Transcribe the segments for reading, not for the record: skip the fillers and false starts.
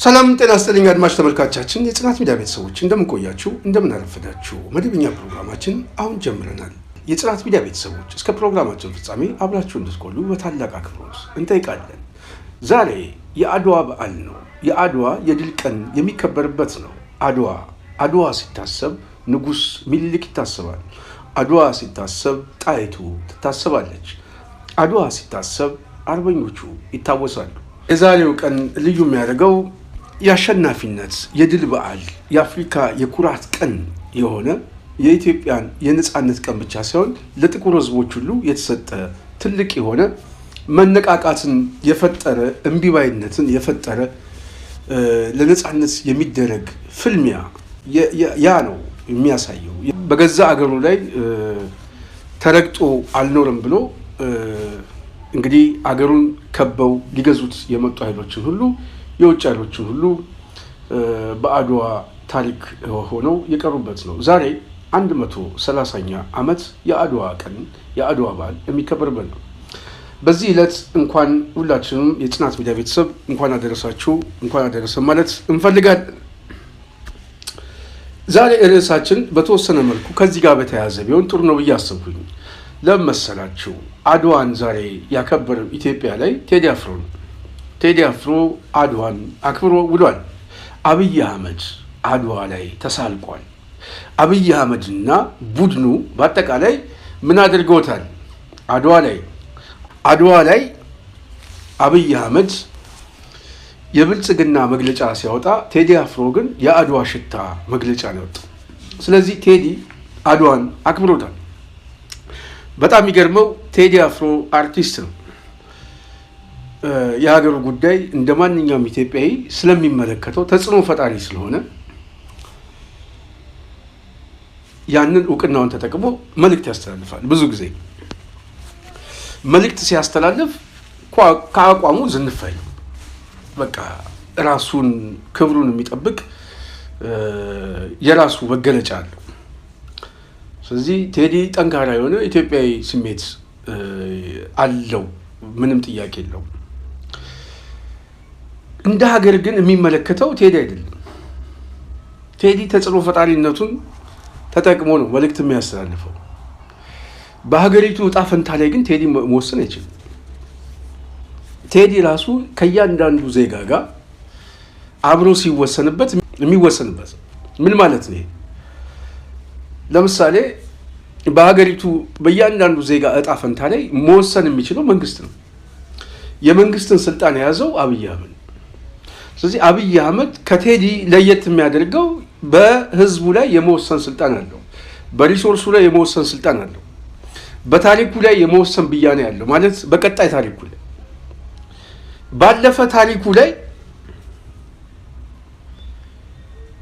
ሰላም ጤና ይስጥልኝ አድማጭ ተመልካቾቻችን የጽናት ሚዲያ ቤተሰቦች እንደምን ቆያችሁ እንደምን አረፈዳችሁ። መደበኛ ፕሮግራማችን አሁን ጀምረናል። የጽናት ሚዲያ ቤተሰቦች እስከ ፕሮግራማችን ፍጻሜ አብራችሁ እንድትቆዩ በታላቅ አክብሮት እንጠይቃለን። ዛሬ የአድዋ በዓል ነው። የአድዋ የድል ቀን የሚከበርበት ነው። አድዋ ሲታሰብ ንጉስ ሚኒሊክ ይታሰባል። አድዋ ሲታሰብ ጣይቱ ትታሰባለች። አድዋ ሲታሰብ አርበኞቹ ይታወሳሉ። የዛሬው ቀን ልዩ የሚያደርገው የአሸናፊነት የድል በዓል የአፍሪካ የኩራት ቀን የሆነ የኢትዮጵያን የነጻነት ቀን ብቻ ሳይሆን ለጥቁር ሕዝቦች ሁሉ የተሰጠ ትልቅ የሆነ መነቃቃትን የፈጠረ እምቢባይነትን የፈጠረ ለነጻነት የሚደረግ ፍልሚያ ያ ነው የሚያሳየው። በገዛ አገሩ ላይ ተረግጦ አልኖርም ብሎ እንግዲህ አገሩን ከበው ሊገዙት የመጡ ኃይሎችን ሁሉ የውጭ ኃይሎችን ሁሉ በአድዋ ታሪክ ሆነው የቀሩበት ነው። ዛሬ 130ኛ ዓመት የአድዋ ቀን የአድዋ በዓል የሚከበርበት ነው። በዚህ ዕለት እንኳን ሁላችንም የጽናት ሚዲያ ቤተሰብ እንኳን አደረሳችሁ እንኳን አደረሰን ማለት እንፈልጋለን። ዛሬ ርዕሳችን በተወሰነ መልኩ ከዚህ ጋር በተያያዘ ቢሆን ጥሩ ነው ብዬ አሰብኩኝ። ለምን መሰላችሁ? አድዋን ዛሬ ያከበረው ኢትዮጵያ ላይ ቴዲ አፍሮ ነው። ቴዲ አፍሮ አድዋን አክብሮ ውሏል። አብይ አህመድ አድዋ ላይ ተሳልቋል። አብይ አህመድና ቡድኑ በአጠቃላይ ምን አድርገውታል? አድዋ ላይ አብይ አህመድ የብልጽግና መግለጫ ሲያወጣ ቴዲ አፍሮ ግን የአድዋ ሽታ መግለጫ ነው ያወጣው። ስለዚህ ቴዲ አድዋን አክብሮታል። በጣም የሚገርመው ቴዲ አፍሮ አርቲስት ነው። የሀገሩ ጉዳይ እንደ ማንኛውም ኢትዮጵያዊ ስለሚመለከተው ተጽዕኖ ፈጣሪ ስለሆነ ያንን እውቅናውን ተጠቅሞ መልእክት ያስተላልፋል። ብዙ ጊዜ መልእክት ሲያስተላልፍ ከአቋሙ ዝንፍ አይልም። በቃ ራሱን ክብሩን የሚጠብቅ የራሱ መገለጫ አለው። ስለዚህ ቴዲ ጠንካራ የሆነ ኢትዮጵያዊ ስሜት አለው፣ ምንም ጥያቄ የለው። እንደ ሀገር ግን የሚመለከተው ቴዲ አይደለም። ቴዲ ተጽዕኖ ፈጣሪነቱን ተጠቅሞ ነው መልእክት የሚያስተላልፈው። በሀገሪቱ እጣ ፈንታ ላይ ግን ቴዲ መወሰን አይችልም። ቴዲ ራሱ ከእያንዳንዱ ዜጋ ጋር አብሮ ሲወሰንበት የሚወሰንበት ምን ማለት ነው? ለምሳሌ በሀገሪቱ በእያንዳንዱ ዜጋ እጣ ፈንታ ላይ መወሰን የሚችለው መንግስት ነው። የመንግስትን ስልጣን የያዘው አብይ አህመድ። ስለዚህ አብይ አህመድ ከቴዲ ለየት የሚያደርገው በህዝቡ ላይ የመወሰን ስልጣን አለው፣ በሪሶርሱ ላይ የመወሰን ስልጣን አለው፣ በታሪኩ ላይ የመወሰን ብያኔ አለው። ማለት በቀጣይ ታሪኩ ላይ ባለፈ ታሪኩ ላይ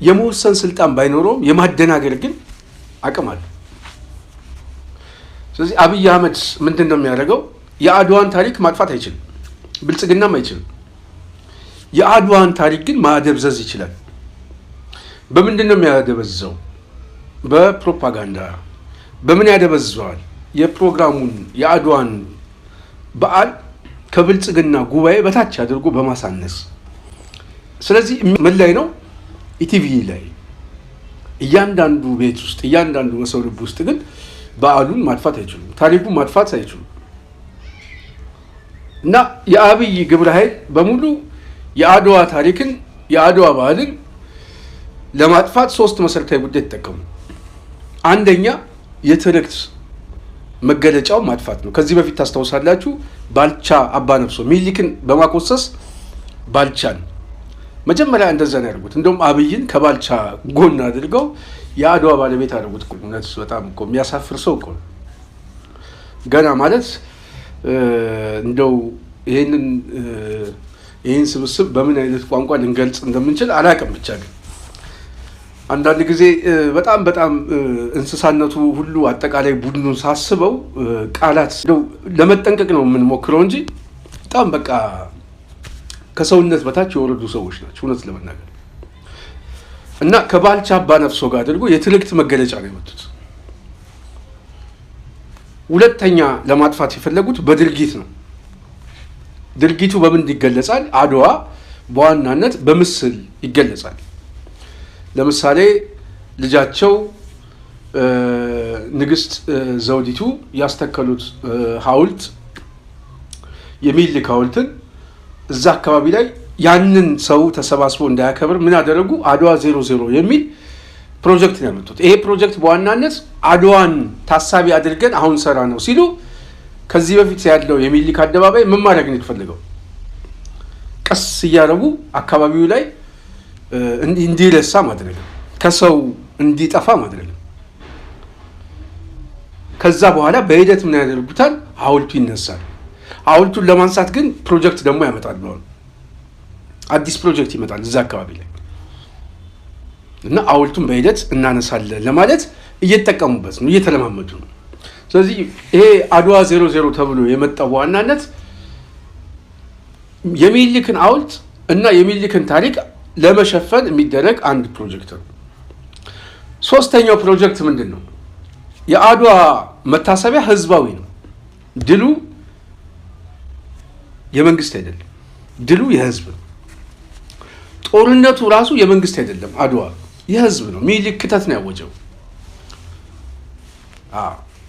የመወሰን ስልጣን ባይኖረውም የማደናገር ግን አቅም አለው። ስለዚህ አብይ አህመድ ምንድን ነው የሚያደርገው? የአድዋን ታሪክ ማጥፋት አይችልም፣ ብልጽግናም አይችልም። የአድዋን ታሪክ ግን ማደብዘዝ ይችላል። በምንድን ነው የሚያደበዝዘው? በፕሮፓጋንዳ። በምን ያደበዝዘዋል? የፕሮግራሙን የአድዋን በዓል ከብልጽግና ጉባኤ በታች አድርጎ በማሳነስ። ስለዚህ ምን ላይ ነው? ኢቲቪ ላይ እያንዳንዱ ቤት ውስጥ እያንዳንዱ በሰው ልብ ውስጥ ግን በዓሉን ማጥፋት አይችሉም፣ ታሪኩን ማጥፋት አይችሉም። እና የአብይ ግብረ ኃይል በሙሉ የአድዋ ታሪክን የአድዋ ባህልን ለማጥፋት 3 መሰረታዊ ጉዳይ ተጠቀሙ። አንደኛ የትርክት መገለጫው ማጥፋት ነው። ከዚህ በፊት ታስታውሳላችሁ፣ ባልቻ አባነፍሶ ሚኒሊክን በማኮሰስ ባልቻን መጀመሪያ እንደዛ ነው ያደርጉት። እንደውም አብይን ከባልቻ ጎን አድርገው የአድዋ ባለቤት አደረጉት። እውነት በጣም እኮ የሚያሳፍር ሰው እኮ ነው። ገና ማለት እንደው ይህን ስብስብ በምን አይነት ቋንቋ ልንገልጽ እንደምንችል አላውቅም። ብቻ ግን አንዳንድ ጊዜ በጣም እንስሳነቱ ሁሉ አጠቃላይ ቡድኑን ሳስበው ቃላት እንደው ለመጠንቀቅ ነው የምንሞክረው እንጂ በጣም በቃ ከሰውነት በታች የወረዱ ሰዎች ናቸው እውነት ለመናገር። እና ከባልቻ አባነፍሶ ጋር አድርጎ የትርክት መገለጫ ነው የመጡት። ሁለተኛ ለማጥፋት የፈለጉት በድርጊት ነው። ድርጊቱ በምን ይገለጻል? አድዋ በዋናነት በምስል ይገለጻል። ለምሳሌ ልጃቸው ንግስት ዘውዲቱ ያስተከሉት ሐውልት የሚኒሊክ ሐውልትን እዛ አካባቢ ላይ ያንን ሰው ተሰባስቦ እንዳያከብር ምን ያደረጉ አድዋ 00 የሚል ፕሮጀክት ነው ያመጡት። ይሄ ፕሮጀክት በዋናነት አድዋን ታሳቢ አድርገን አሁን ሰራ ነው ሲሉ ከዚህ በፊት ያለው የሚኒሊክ አደባባይ ምን ማድረግ ነው የተፈለገው? ቀስ እያደረጉ አካባቢው ላይ እንዲረሳ ማድረግ ነው፣ ከሰው እንዲጠፋ ማድረግ ነው። ከዛ በኋላ በሂደት ምን ያደርጉታል? ሐውልቱ ይነሳል። ሐውልቱን ለማንሳት ግን ፕሮጀክት ደግሞ ያመጣሉ። አዲስ ፕሮጀክት ይመጣል እዛ አካባቢ ላይ እና ሐውልቱን በሂደት እናነሳለን ለማለት እየተጠቀሙበት ነው፣ እየተለማመዱ ነው። ስለዚህ ይሄ አድዋ 00 ተብሎ የመጣው በዋናነት የሚኒሊክን ሐውልት እና የሚኒሊክን ታሪክ ለመሸፈን የሚደረግ አንድ ፕሮጀክት ነው። ሶስተኛው ፕሮጀክት ምንድን ነው? የአድዋ መታሰቢያ ህዝባዊ ነው። ድሉ የመንግስት አይደለም፣ ድሉ የህዝብ ነው። ጦርነቱ ራሱ የመንግስት አይደለም፣ አድዋ የህዝብ ነው። ሚኒሊክ ክተት ነው ያወጀው።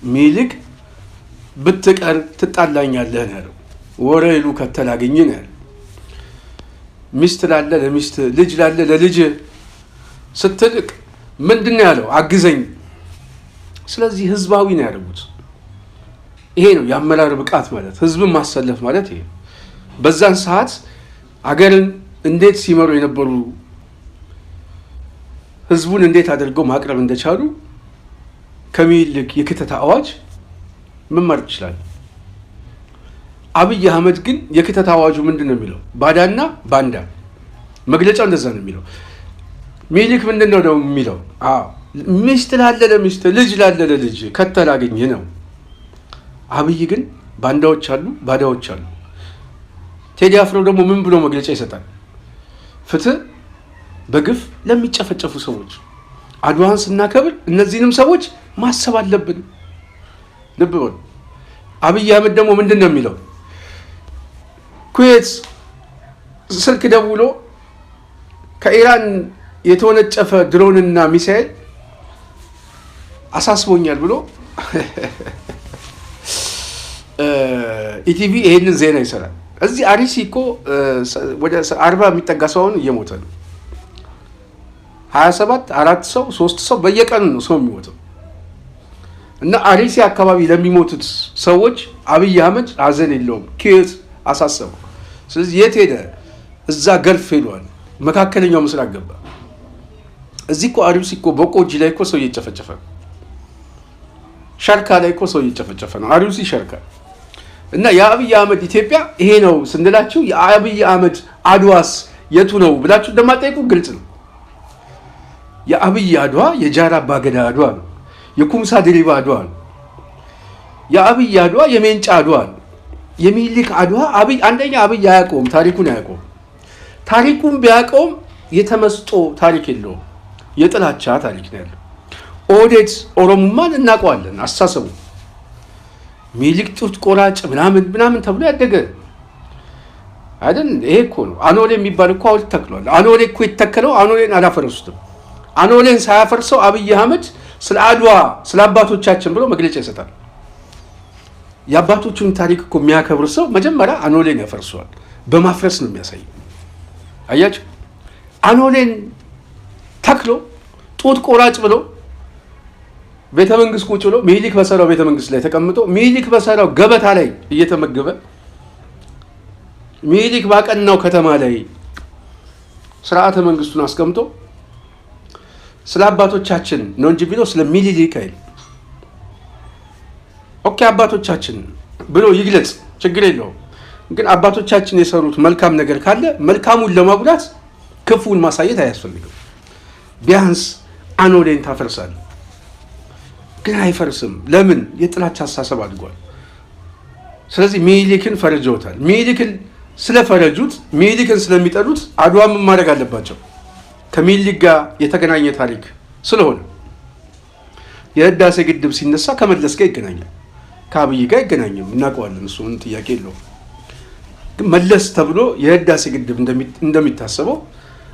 ሚኒሊክ ብትቀር ትጣላኛለህ ነው ያለው። ወረይሉ ከተላገኝ ነው ያለው። ሚስት ላለ ለሚስት፣ ልጅ ላለ ለልጅ ስትልቅ ምንድን ነው ያለው? አግዘኝ። ስለዚህ ህዝባዊ ነው ያደረጉት። ይሄ ነው የአመራር ብቃት ማለት፣ ህዝብን ማሰለፍ ማለት ይሄ። በዛን ሰዓት አገርን እንዴት ሲመሩ የነበሩ ህዝቡን እንዴት አድርገው ማቅረብ እንደቻሉ ከሚኒሊክ የክተት አዋጅ መማር ይችላል። አብይ አህመድ ግን የክተት አዋጁ ምንድን ነው የሚለው? ባዳና ባንዳ። መግለጫው እንደዛ ነው የሚለው። ሚኒሊክ ምንድን ነው የሚለው? ሚስት ላለ ለሚስት፣ ልጅ ላለ ለልጅ ከተላገኝ ነው። አብይ ግን ባንዳዎች አሉ፣ ባዳዎች አሉ። ቴዲ አፍሮ ደግሞ ምን ብሎ መግለጫ ይሰጣል? ፍትህ በግፍ ለሚጨፈጨፉ ሰዎች። አድዋን ስናከብር እነዚህንም ሰዎች ማሰብ አለብን። ልብ በሉ። አብይ አህመድ ደግሞ ምንድን ነው የሚለው? ኩዌት ስልክ ደውሎ ከኢራን የተወነጨፈ ድሮንና ሚሳኤል አሳስቦኛል ብሎ ኢቲቪ ይሄንን ዜና ይሰራል። እዚህ አርሲ እኮ ወደ 40 የሚጠጋ ሰው አሁን እየሞተ ነው። 27 4 ሰው 3 ሰው በየቀኑ ነው ሰው የሚሞተው። እና አርሲ አካባቢ ለሚሞቱት ሰዎች አብይ አህመድ ሀዘን የለውም። ኩዌት አሳሰቡ። ስለዚህ የት ሄደ? እዛ ገልፍ ሄዷል። መካከለኛው ምስራቅ ገባ። እዚህ እኮ አርሲ እኮ በቆጂ ላይ እኮ ሰው እየጨፈጨፈ ነው። ሸርካ ላይ እኮ ሰው እየጨፈጨፈ ነው። አርሲ ሸርካ። እና የአብይ አህመድ ኢትዮጵያ ይሄ ነው ስንላችሁ የአብይ አህመድ አድዋስ የቱ ነው ብላችሁ እንደማጠይቁ ግልጽ ነው። የአብይ አድዋ የጃራ አባገዳ አድዋ ነው። የኩምሳ ድሪባ አድዋ ነው። የአብይ አድዋ የሜንጫ አድዋ ነው። የሚኒሊክ አድዋ አንደኛ አብይ አያውቀውም፣ ታሪኩን አያውቀውም። ታሪኩን ቢያውቀውም የተመስጦ ታሪክ የለውም፣ የጥላቻ ታሪክ ነው ያለው። ኦህዴድ ኦሮሞማን እናውቀዋለን፣ አስተሳሰቡ ሚኒሊክ ጡት ቆራጭ ምናምን ተብሎ ያደገ አይደል? ይሄ እኮ ነው። አኖሌ የሚባል እኮ ሐውልት ተክሏል። አኖሌ እኮ የተተከለው አኖሌን አላፈረሱትም። አኖሌን ሳያፈርሰው አብይ አህመድ ስለ አድዋ ስለ አባቶቻችን ብሎ መግለጫ ይሰጣል። የአባቶቹን ታሪክ እኮ የሚያከብር ሰው መጀመሪያ አኖሌን ያፈርሰዋል። በማፍረስ ነው የሚያሳየው። አያችሁ፣ አኖሌን ተክሎ ጡት ቆራጭ ብሎ ቤተ መንግስት ቁጭ ብሎ ሚኒሊክ በሰራው ቤተ መንግስት ላይ ተቀምጦ ሚኒሊክ በሰራው ገበታ ላይ እየተመገበ ሚኒሊክ ባቀናው ከተማ ላይ ስርዓተ መንግስቱን አስቀምጦ ስለ አባቶቻችን ነው እንጂ ቢለው ስለ ሚኒሊክ አይል። ኦኬ አባቶቻችን ብሎ ይግለጽ፣ ችግር የለውም። ግን አባቶቻችን የሰሩት መልካም ነገር ካለ መልካሙን ለማጉዳት ክፉን ማሳየት አያስፈልግም። ቢያንስ አኖሌን ታፈርሳል፣ ግን አይፈርስም። ለምን? የጥላቻ አስተሳሰብ አድጓል። ስለዚህ ሚኒሊክን ፈረጀውታል። ሚኒሊክን ስለፈረጁት፣ ሚኒሊክን ስለሚጠሉት አድዋ ምን ማድረግ አለባቸው? ከሚኒሊክ ጋር የተገናኘ ታሪክ ስለሆነ የህዳሴ ግድብ ሲነሳ ከመለስ ጋር ይገናኛል፣ ከአብይ ጋር አይገናኝም። እናውቀዋለን። እሱ ምን ጥያቄ የለውም። ግን መለስ ተብሎ የህዳሴ ግድብ እንደሚታሰበው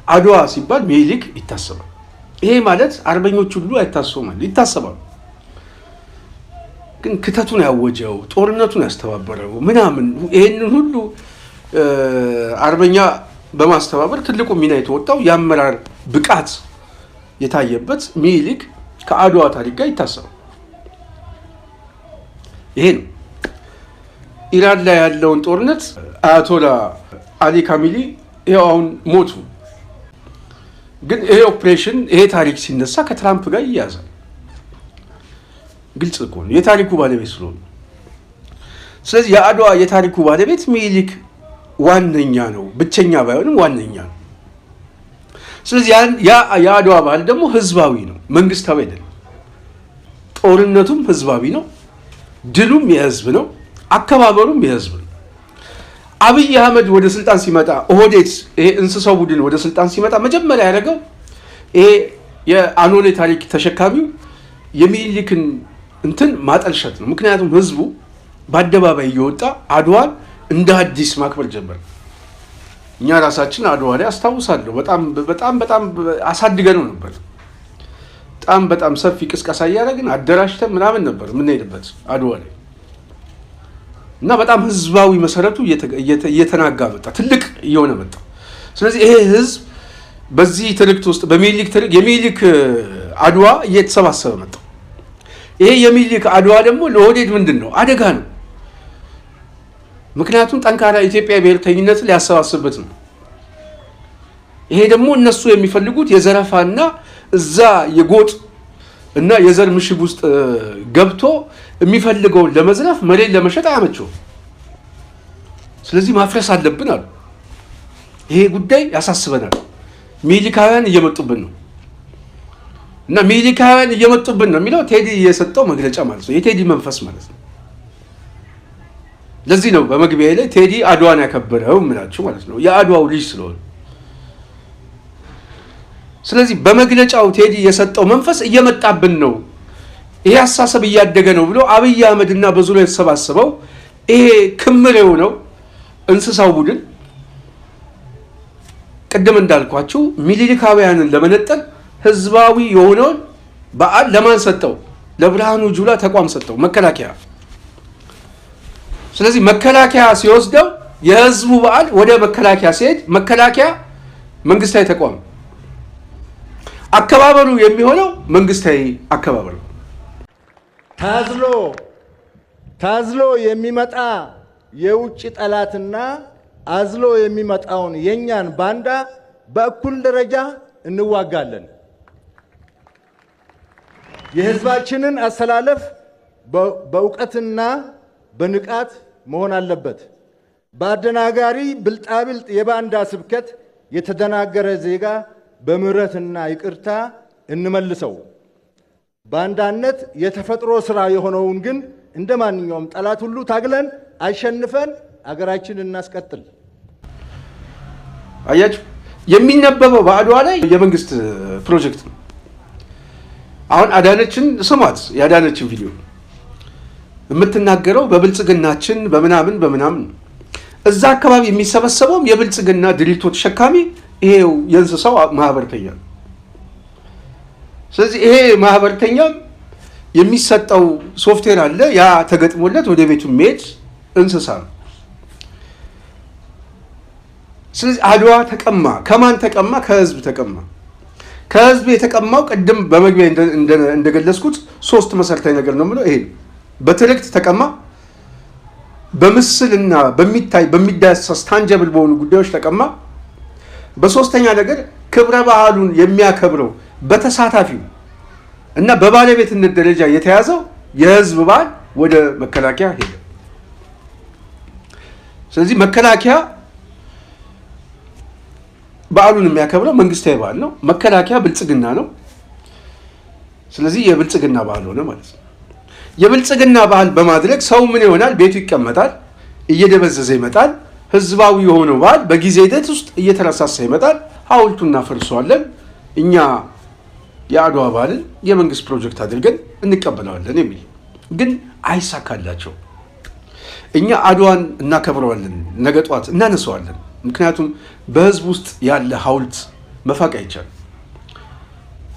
አድዋ ሲባል ሚኒሊክ ይታሰባል። ይሄ ማለት አርበኞች ሁሉ አይታሰቡም ይታሰባሉ። ግን ክተቱን ያወጀው ጦርነቱን ያስተባበረው ምናምን ይሄንን ሁሉ አርበኛ በማስተባበር ትልቁ ሚና የተወጣው የአመራር ብቃት የታየበት ሚኒሊክ ከአድዋ ታሪክ ጋር ይታሰባል። ይሄ ነው ኢራን ላይ ያለውን ጦርነት አያቶላ አሊ ካሚሊ ይኸው አሁን ሞቱ። ግን ይሄ ኦፕሬሽን ይሄ ታሪክ ሲነሳ ከትራምፕ ጋር ይያዛል። ግልጽ እኮ ነው የታሪኩ ባለቤት ስለሆነ። ስለዚህ የአድዋ የታሪኩ ባለቤት ሚኒሊክ ዋነኛ ነው፣ ብቸኛ ባይሆንም ዋነኛ ነው። ስለዚህ የአድዋ ባህል ደግሞ ህዝባዊ ነው፣ መንግስታዊ አይደለም። ጦርነቱም ህዝባዊ ነው፣ ድሉም የህዝብ ነው፣ አከባበሩም የህዝብ ነው። አብይ አህመድ ወደ ስልጣን ሲመጣ ኦህዴድ ይሄ እንስሳው ቡድን ወደ ስልጣን ሲመጣ መጀመሪያ ያደረገው ይሄ የአኖሌ ታሪክ ተሸካሚው የሚኒሊክን እንትን ማጠልሸት ነው። ምክንያቱም ህዝቡ በአደባባይ እየወጣ አድዋን እንደ አዲስ ማክበር ጀመረ። እኛ ራሳችን አድዋ ላይ አስታውሳለሁ በጣም አሳድገነው ነበር። በጣም ሰፊ ቅስቀሳ እያደረግን አደራጅተን ምናምን ነበር የምንሄድበት አድዋ ላይ እና በጣም ህዝባዊ መሰረቱ እየተናጋ መጣ፣ ትልቅ እየሆነ መጣ። ስለዚህ ይሄ ህዝብ በዚህ ትርክት ውስጥ የሚኒሊክ አድዋ እየተሰባሰበ መጣ። ይሄ የሚኒሊክ አድዋ ደግሞ ለኦህዴድ ምንድን ነው? አደጋ ነው። ምክንያቱም ጠንካራ ኢትዮጵያ ብሔርተኝነትን ሊያሰባስብበት ነው። ይሄ ደግሞ እነሱ የሚፈልጉት የዘረፋና እዛ የጎጥ እና የዘር ምሽግ ውስጥ ገብቶ የሚፈልገውን ለመዝረፍ መሬት ለመሸጥ አያመቸው። ስለዚህ ማፍረስ አለብን አሉ። ይሄ ጉዳይ ያሳስበናል። ሚኒሊካውያን እየመጡብን ነው እና ሚኒሊካውያን እየመጡብን ነው የሚለው ቴዲ የሰጠው መግለጫ ማለት ነው። የቴዲ መንፈስ ማለት ነው። ለዚህ ነው በመግቢያ ላይ ቴዲ አድዋን ያከበረው የምላችሁ ማለት ነው፣ የአድዋው ልጅ ስለሆነ። ስለዚህ በመግለጫው ቴዲ የሰጠው መንፈስ እየመጣብን ነው፣ ይሄ አሳሰብ እያደገ ነው ብሎ አብይ አህመድና በዙሪያው የተሰባሰበው ይሄ ክምር የሆነው እንስሳው ቡድን ቅድም እንዳልኳችሁ ሚኒሊካውያንን ለመነጠል ህዝባዊ የሆነውን በዓል ለማን ሰጠው? ለብርሃኑ ጁላ ተቋም ሰጠው፣ መከላከያ። ስለዚህ መከላከያ ሲወስደው የህዝቡ በዓል ወደ መከላከያ ሲሄድ መከላከያ መንግስታዊ ተቋም፣ አከባበሩ የሚሆነው መንግስታዊ አከባበሩ። ታዝሎ የሚመጣ የውጭ ጠላትና አዝሎ የሚመጣውን የኛን ባንዳ በእኩል ደረጃ እንዋጋለን። የህዝባችንን አሰላለፍ በእውቀትና በንቃት መሆን አለበት። በአደናጋሪ ብልጣብልጥ የባንዳ ስብከት የተደናገረ ዜጋ በምህረትና ይቅርታ እንመልሰው። ባንዳነት የተፈጥሮ ስራ የሆነውን ግን እንደ ማንኛውም ጠላት ሁሉ ታግለን አሸንፈን አገራችን እናስቀጥል። አያችሁ፣ የሚነበበው በአድዋ ላይ የመንግስት ፕሮጀክት ነው። አሁን አዳነችን ስሟት፣ የአዳነችን ቪዲዮ የምትናገረው በብልጽግናችን በምናምን እዛ አካባቢ የሚሰበሰበውም የብልጽግና ድሪቶ ተሸካሚ ይሄው የእንስሳው ማህበርተኛ። ስለዚህ ይሄ ማህበርተኛ የሚሰጠው ሶፍትዌር አለ፣ ያ ተገጥሞለት ወደ ቤቱ የሚሄድ እንስሳ ነው። ስለዚህ አድዋ ተቀማ። ከማን ተቀማ? ከህዝብ ተቀማ። ከህዝብ የተቀማው ቅድም በመግቢያ እንደገለጽኩት ሶስት መሰረታዊ ነገር ነው የምለው። ይሄ በትርክት ተቀማ፣ በምስልና በሚታይ በሚዳሰስ ታንጀብል በሆኑ ጉዳዮች ተቀማ። በሶስተኛ ነገር ክብረ በዓሉን የሚያከብረው በተሳታፊው እና በባለቤትነት ደረጃ የተያዘው የህዝብ በዓል ወደ መከላከያ ሄደ። ስለዚህ መከላከያ በዓሉን የሚያከብረው መንግስታዊ በዓል ነው። መከላከያ ብልጽግና ነው። ስለዚህ የብልጽግና በዓል ሆነ ማለት ነው። የብልጽግና በዓል በማድረግ ሰው ምን ይሆናል? ቤቱ ይቀመጣል፣ እየደበዘዘ ይመጣል። ህዝባዊ የሆነው በዓል በጊዜ ሂደት ውስጥ እየተረሳሳ ይመጣል። ሐውልቱን እናፈርሰዋለን። እኛ የአድዋ በዓልን የመንግስት ፕሮጀክት አድርገን እንቀበለዋለን የሚል ግን አይሳካላቸው። እኛ አድዋን እናከብረዋለን፣ ነገ ጧት እናነሳዋለን። ምክንያቱም በህዝብ ውስጥ ያለ ሐውልት መፋቅ አይቻልም።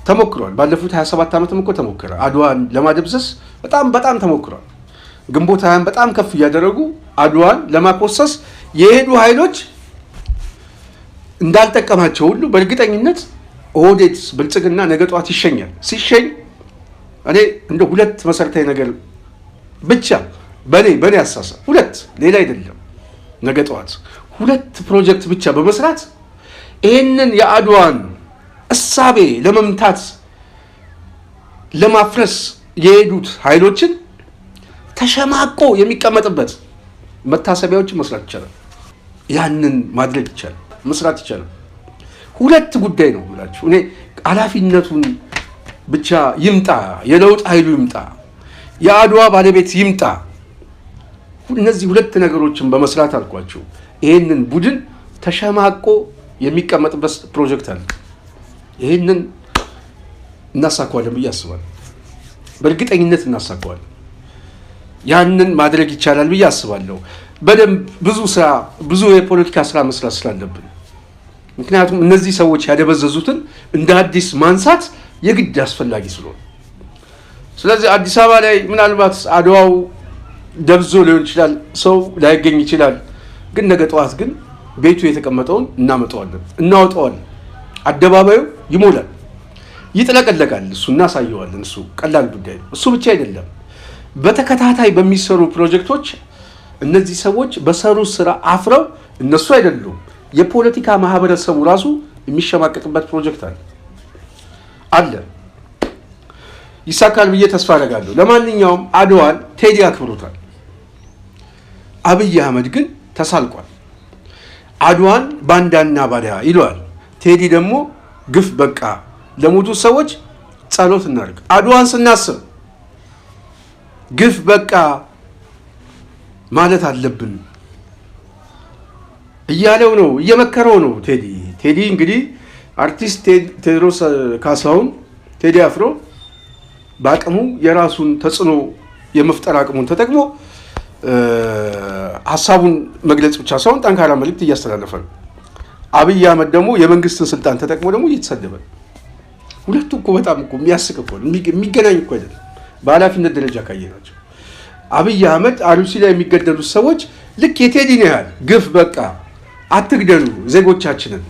ተሞክሯል። ባለፉት 27 ዓመትም እኮ ተሞክሯል። አድዋን ለማደብዘስ በጣም ተሞክሯል። ግንቦት ሃያን በጣም ከፍ እያደረጉ አድዋን ለማኮሰስ የሄዱ ኃይሎች እንዳልጠቀማቸው ሁሉ በእርግጠኝነት ኦህዴድ ብልጽግና ነገ ጧት ይሸኛል። ሲሸኝ እኔ እንደ ሁለት መሰረታዊ ነገር ብቻ በኔ አሳሰብ ሁለት፣ ሌላ አይደለም። ነገ ጧት ሁለት ፕሮጀክት ብቻ በመስራት ይህንን የአድዋን እሳቤ ለመምታት ለማፍረስ የሄዱት ኃይሎችን ተሸማቆ የሚቀመጥበት መታሰቢያዎችን መስራት ይቻላል። ያንን ማድረግ ይቻላል፣ መስራት ይቻላል። ሁለት ጉዳይ ነው ብላችሁ እኔ ኃላፊነቱን ብቻ ይምጣ፣ የለውጥ ኃይሉ ይምጣ፣ የአድዋ ባለቤት ይምጣ። እነዚህ ሁለት ነገሮችን በመስራት አልኳችሁ ይህንን ቡድን ተሸማቆ የሚቀመጥበት ፕሮጀክት አለ። ይህንን እናሳካዋለን ብዬ አስባለሁ። በእርግጠኝነት እናሳካዋለን። ያንን ማድረግ ይቻላል ብዬ አስባለሁ። በደንብ ብዙ የፖለቲካ ስራ መስራት ስላለብን፣ ምክንያቱም እነዚህ ሰዎች ያደበዘዙትን እንደ አዲስ ማንሳት የግድ አስፈላጊ ስለሆነ፣ ስለዚህ አዲስ አበባ ላይ ምናልባት አድዋው ደብዞ ሊሆን ይችላል፣ ሰው ላይገኝ ይችላል። ግን ነገ ጠዋት ግን ቤቱ የተቀመጠውን እናመጣዋለን፣ እናወጣዋለን። አደባባዩ ይሞላል፣ ይጥለቀለቃል። እሱ እናሳየዋለን። እሱ ቀላል ጉዳይ ነው። እሱ ብቻ አይደለም። በተከታታይ በሚሰሩ ፕሮጀክቶች እነዚህ ሰዎች በሰሩ ስራ አፍረው እነሱ አይደሉም የፖለቲካ ማህበረሰቡ ራሱ የሚሸማቀቅበት ፕሮጀክት አለ። ይሳካል ብዬ ተስፋ አደርጋለሁ። ለማንኛውም አድዋን ቴዲ አክብሮታል። አብይ አህመድ ግን ተሳልቋል። አድዋን ባንዳና ባዳ ይለዋል። ቴዲ ደግሞ ግፍ በቃ ለሞቱ ሰዎች ጸሎት እናድርግ። አድዋን ስናስብ ግፍ በቃ ማለት አለብን እያለው ነው፣ እየመከረው ነው ቴዲ እንግዲህ አርቲስት ቴዎድሮስ ካሳሁን ቴዲ አፍሮ በአቅሙ የራሱን ተጽዕኖ የመፍጠር አቅሙን ተጠቅሞ ሀሳቡን መግለጽ ብቻ ሳይሆን ጠንካራ መልእክት እያስተላለፈ ነው። አብይ አህመድ ደግሞ የመንግስትን ስልጣን ተጠቅሞ ደግሞ እየተሰደበ። ሁለቱ እኮ በጣም እኮ የሚያስቅ እኮ የሚገናኝ እኮ አይደለም። በኃላፊነት ደረጃ ካየናቸው አብይ አህመድ አሩሲ ላይ የሚገደሉት ሰዎች ልክ የቴዲ ነው ያህል ግፍ በቃ አትግደሉ ዜጎቻችንን፣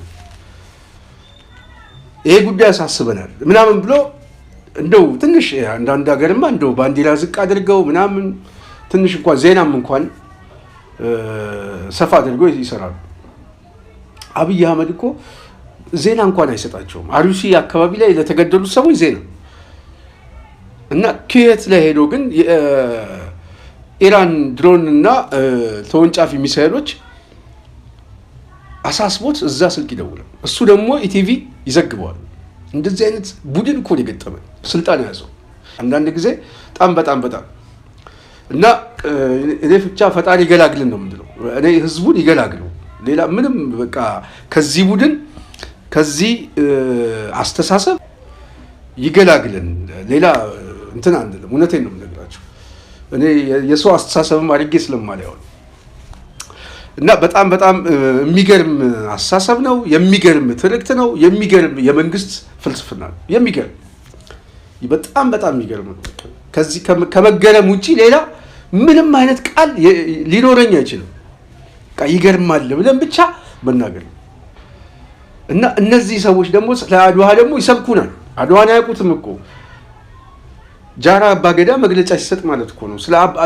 ይሄ ጉዳይ ያሳስበናል ምናምን ብሎ እንደው ትንሽ አንዳንድ ሀገርማ እንደው ባንዲራ ዝቅ አድርገው ምናምን ትንሽ እንኳን ዜናም እንኳን ሰፋ አድርገው ይሰራሉ። አብይ አህመድ እኮ ዜና እንኳን አይሰጣቸውም። አሩሲ አካባቢ ላይ ለተገደሉት ሰዎች ዜና እና ኩዌት ላይ ሄዶ ግን ኢራን ድሮን እና ተወንጫፊ ሚሳኤሎች አሳስቦት እዛ ስልክ ይደውላል። እሱ ደግሞ ኢቲቪ ይዘግበዋል። እንደዚህ አይነት ቡድን እኮ የገጠመን ስልጣን ያዘው አንዳንድ ጊዜ በጣም እና እኔ ብቻ ፈጣሪ ይገላግልን ነው የምንለው። እኔ ህዝቡን ይገላግለው፣ ሌላ ምንም በቃ ከዚህ ቡድን ከዚህ አስተሳሰብ ይገላግልን፣ ሌላ እንትን አንልም። እውነቴን ነው የምነግራቸው። እኔ የሰው አስተሳሰብም አድርጌ ስለማላየው እና በጣም የሚገርም አስተሳሰብ ነው። የሚገርም ትርክት ነው። የሚገርም የመንግስት ፍልስፍና ነው። የሚገርም በጣም የሚገርም ነው። ከዚህ ከመገረም ውጪ ሌላ ምንም አይነት ቃል ሊኖረኝ አይችልም። ይገርማል ብለን ብቻ መናገር ነው። እና እነዚህ ሰዎች ደግሞ ስለ አድዋ ደግሞ ይሰብኩናል። አድዋን አያውቁትም እኮ። ጃራ አባገዳ መግለጫ ሲሰጥ ማለት እኮ ነው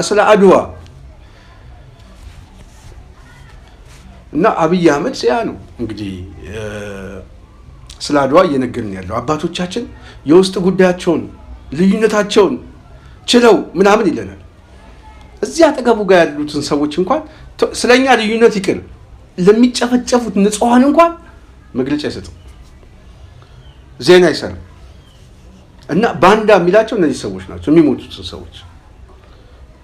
ስለ አድዋ። እና አብይ አህመድ ያ ነው እንግዲህ ስለ አድዋ እየነገርን ያለው። አባቶቻችን የውስጥ ጉዳያቸውን ልዩነታቸውን ችለው ምናምን ይለናል። እዚህ አጠገቡ ጋር ያሉትን ሰዎች እንኳን ስለኛ ልዩነት ይቅር ለሚጨፈጨፉት ንጹሃን እንኳን መግለጫ አይሰጥም፣ ዜና አይሰራም። እና ባንዳ የሚላቸው እነዚህ ሰዎች ናቸው፣ የሚሞቱትን ሰዎች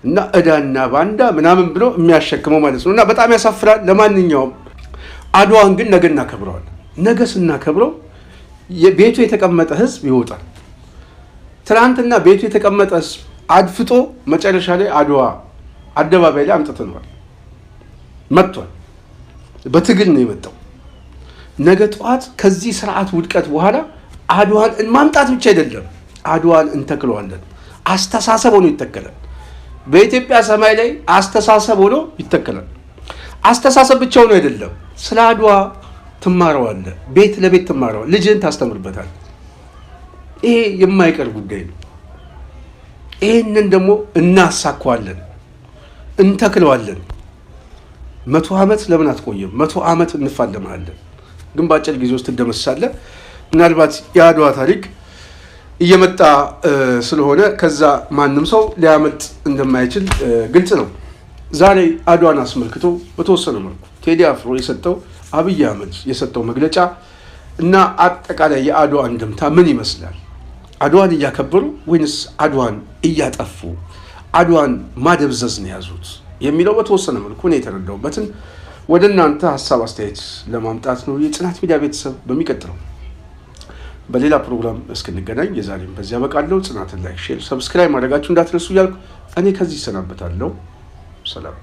እና እዳና ባንዳ ምናምን ብሎ የሚያሸክመው ማለት ነው። እና በጣም ያሳፍራል። ለማንኛውም አድዋን ግን ነገ እናከብረዋለን። ነገ ስናከብረው ቤቱ የተቀመጠ ህዝብ ይወጣል። ትናንትና ቤቱ የተቀመጠ ህዝብ አድፍጦ መጨረሻ ላይ አደባባይ ላይ አምጥተነዋል። መጥቷል። በትግል ነው የመጣው። ነገ ጠዋት ከዚህ ስርዓት ውድቀት በኋላ አድዋን ማምጣት ብቻ አይደለም፣ አድዋን እንተክለዋለን። አስተሳሰብ ሆኖ ይተከላል። በኢትዮጵያ ሰማይ ላይ አስተሳሰብ ሆኖ ይተከላል። አስተሳሰብ ብቻ ሆኖ አይደለም፣ ስለ አድዋ ትማረዋለህ። ቤት ለቤት ትማረዋለህ። ልጅህን ታስተምርበታል። ይሄ የማይቀር ጉዳይ ነው። ይህንን ደግሞ እናሳካዋለን፣ እንተክለዋለን። 100 ዓመት ለምን አትቆየም? 100 ዓመት እንፋለማለን፣ ግን በአጭር ጊዜ ውስጥ ትደመሳለህ። ምናልባት የአድዋ ታሪክ እየመጣ ስለሆነ ከዛ ማንም ሰው ሊያመልጥ እንደማይችል ግልጽ ነው። ዛሬ አድዋን አስመልክቶ በተወሰነ መልኩ ቴዲ አፍሮ የሰጠው፣ አብይ አህመድ የሰጠው መግለጫ እና አጠቃላይ የአድዋ አንድምታ ምን ይመስላል? አድዋን እያከበሩ ወይንስ አድዋን እያጠፉ አድዋን ማደብዘዝ ነው የያዙት የሚለው በተወሰነ መልኩ ነው የተረዳሁበትን ወደ እናንተ ሀሳብ አስተያየት ለማምጣት ነው። የጽናት ሚዲያ ቤተሰብ በሚቀጥለው በሌላ ፕሮግራም እስክንገናኝ የዛሬም በዚያ በቃለሁ። ጽናትን ላይክ፣ ሼር፣ ሰብስክራይብ ማድረጋችሁ እንዳትረሱ እያልኩ እኔ ከዚህ እሰናበታለሁ። ሰላም።